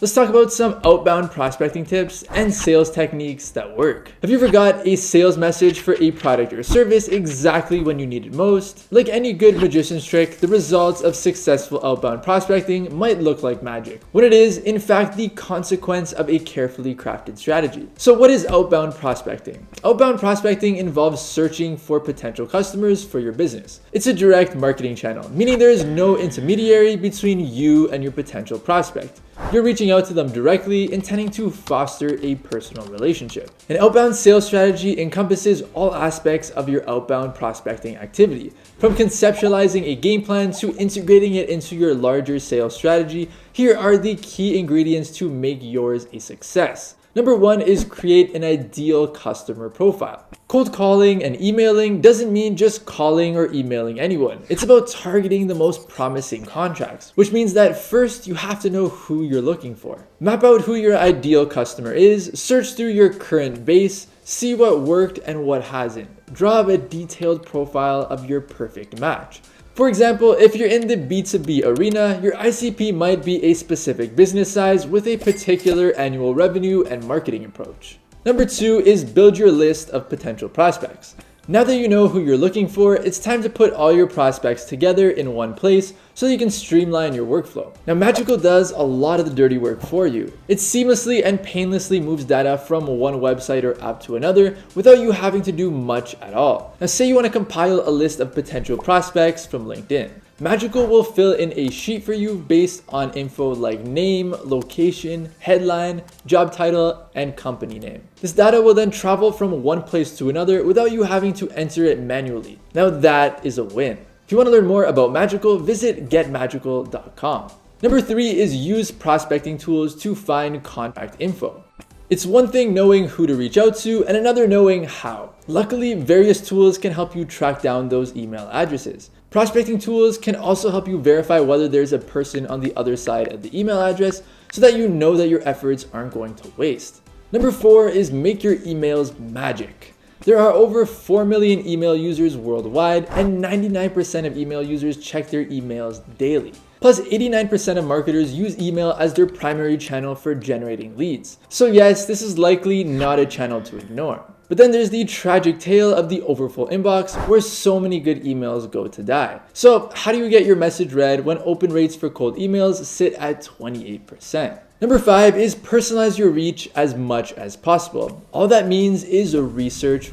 Let's talk about some outbound prospecting tips and sales techniques that work. Have you ever got a sales message for a product or service exactly when you need it most? Like any good magician's trick, the results of successful outbound prospecting might look like magic, when it is, in fact, the consequence of a carefully crafted strategy. So what is outbound prospecting? Outbound prospecting involves searching for potential customers for your business. It's a direct marketing channel, meaning there is no intermediary between you and your potential prospect. You're reaching out to them directly, intending to foster a personal relationship. An outbound sales strategy encompasses all aspects of your outbound prospecting activity, from conceptualizing a game plan to integrating it into your larger sales strategy. Here are the key ingredients to make yours a success. Number one is create an ideal customer profile. Cold calling and emailing doesn't mean just calling or emailing anyone. It's about targeting the most promising contracts, which means that first you have to know who you're looking for. Map out who your ideal customer is, search through your current base, see what worked and what hasn't. Draw up a detailed profile of your perfect match. For example, if you're in the B2B arena, your ICP might be a specific business size with a particular annual revenue and marketing approach. Number two is build your list of potential prospects. Now that you know who you're looking for, it's time to put all your prospects together in one place so you can streamline your workflow. Now, Magical does a lot of the dirty work for you. It seamlessly and painlessly moves data from one website or app to another without you having to do much at all. Now, say you want to compile a list of potential prospects from LinkedIn. Magical will fill in a sheet for you based on info like name, location, headline, job title, and company name. This data will then travel from one place to another without you having to enter it manually. Now that is a win. If you want to learn more about Magical, visit getmagical.com. Number three is use prospecting tools to find contact info. It's one thing knowing who to reach out to and another knowing how. Luckily, various tools can help you track down those email addresses. Prospecting tools can also help you verify whether there's a person on the other side of the email address so that you know that your efforts aren't going to waste. Number four is make your emails magic. There are over 4 million email users worldwide, and 99% of email users check their emails daily. Plus, 89% of marketers use email as their primary channel for generating leads. So yes, this is likely not a channel to ignore. But then there's the tragic tale of the overfull inbox where so many good emails go to die. So how do you get your message read when open rates for cold emails sit at 28%? Number five is personalize your reach as much as possible. All that means is research.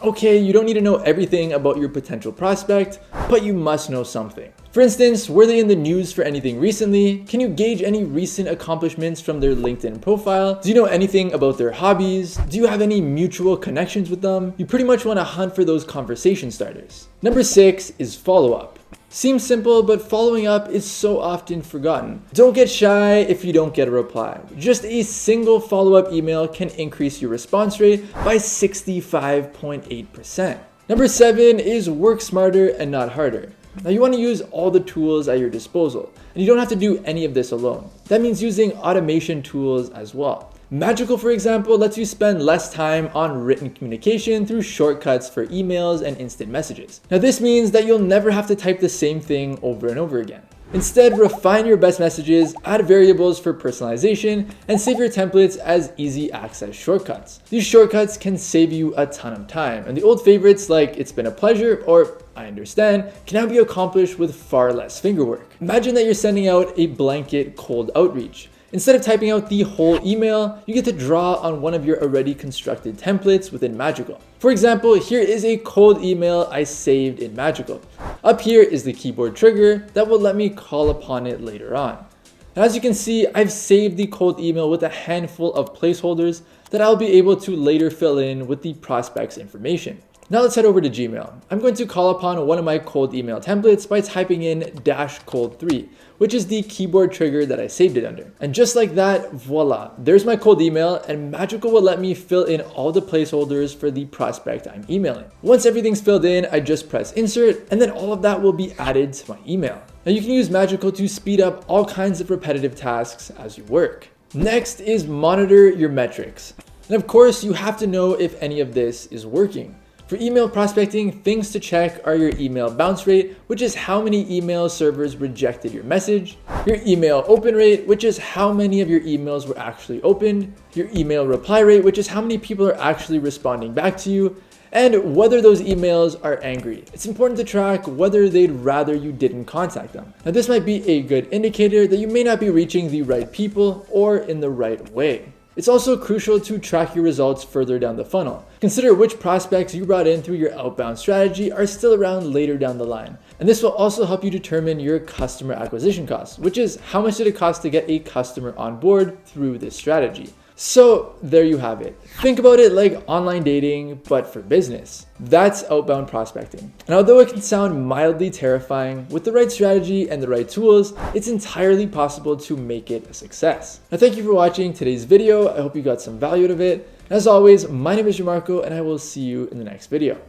Okay, you don't need to know everything about your potential prospect, but you must know something. For instance, were they in the news for anything recently? Can you gauge any recent accomplishments from their LinkedIn profile? Do you know anything about their hobbies? Do you have any mutual connections with them? You pretty much want to hunt for those conversation starters. Number six is follow up. Seems simple, but following up is so often forgotten. Don't get shy if you don't get a reply. Just a single follow-up email can increase your response rate by 65.8%. Number seven is work smarter and not harder. Now you want to use all the tools at your disposal, and you don't have to do any of this alone. That means using automation tools as well. Magical, for example, lets you spend less time on written communication through shortcuts for emails and instant messages. Now this means that you'll never have to type the same thing over and over again. Instead, refine your best messages, add variables for personalization, and save your templates as easy access shortcuts. These shortcuts can save you a ton of time, and the old favorites like "it's been a pleasure" or "I understand" can now be accomplished with far less finger work. Imagine that you're sending out a blanket cold outreach. Instead of typing out the whole email, you get to draw on one of your already constructed templates within Magical. For example, here is a cold email I saved in Magical. Up here is the keyboard trigger that will let me call upon it later on. As you can see, I've saved the cold email with a handful of placeholders that I'll be able to later fill in with the prospect's information. Now let's head over to Gmail. I'm going to call upon one of my cold email templates by typing in -cold3, which is the keyboard trigger that I saved it under. And just like that, voila, there's my cold email, and Magical will let me fill in all the placeholders for the prospect I'm emailing. Once everything's filled in, I just press insert, and then all of that will be added to my email. Now you can use Magical to speed up all kinds of repetitive tasks as you work. Next is monitor your metrics. And of course, you have to know if any of this is working. For email prospecting, things to check are your email bounce rate, which is how many email servers rejected your message, your email open rate, which is how many of your emails were actually opened, your email reply rate, which is how many people are actually responding back to you, and whether those emails are angry. It's important to track whether they'd rather you didn't contact them. Now, this might be a good indicator that you may not be reaching the right people or in the right way. It's also crucial to track your results further down the funnel. Consider which prospects you brought in through your outbound strategy are still around later down the line. And this will also help you determine your customer acquisition costs, which is how much did it cost to get a customer on board through this strategy. So there you have it. Think about it like online dating, but for business. That's outbound prospecting. And although it can sound mildly terrifying, with the right strategy and the right tools, it's entirely possible to make it a success. Now, thank you for watching today's video. I hope you got some value out of it. As always, my name is Jamarco, and I will see you in the next video.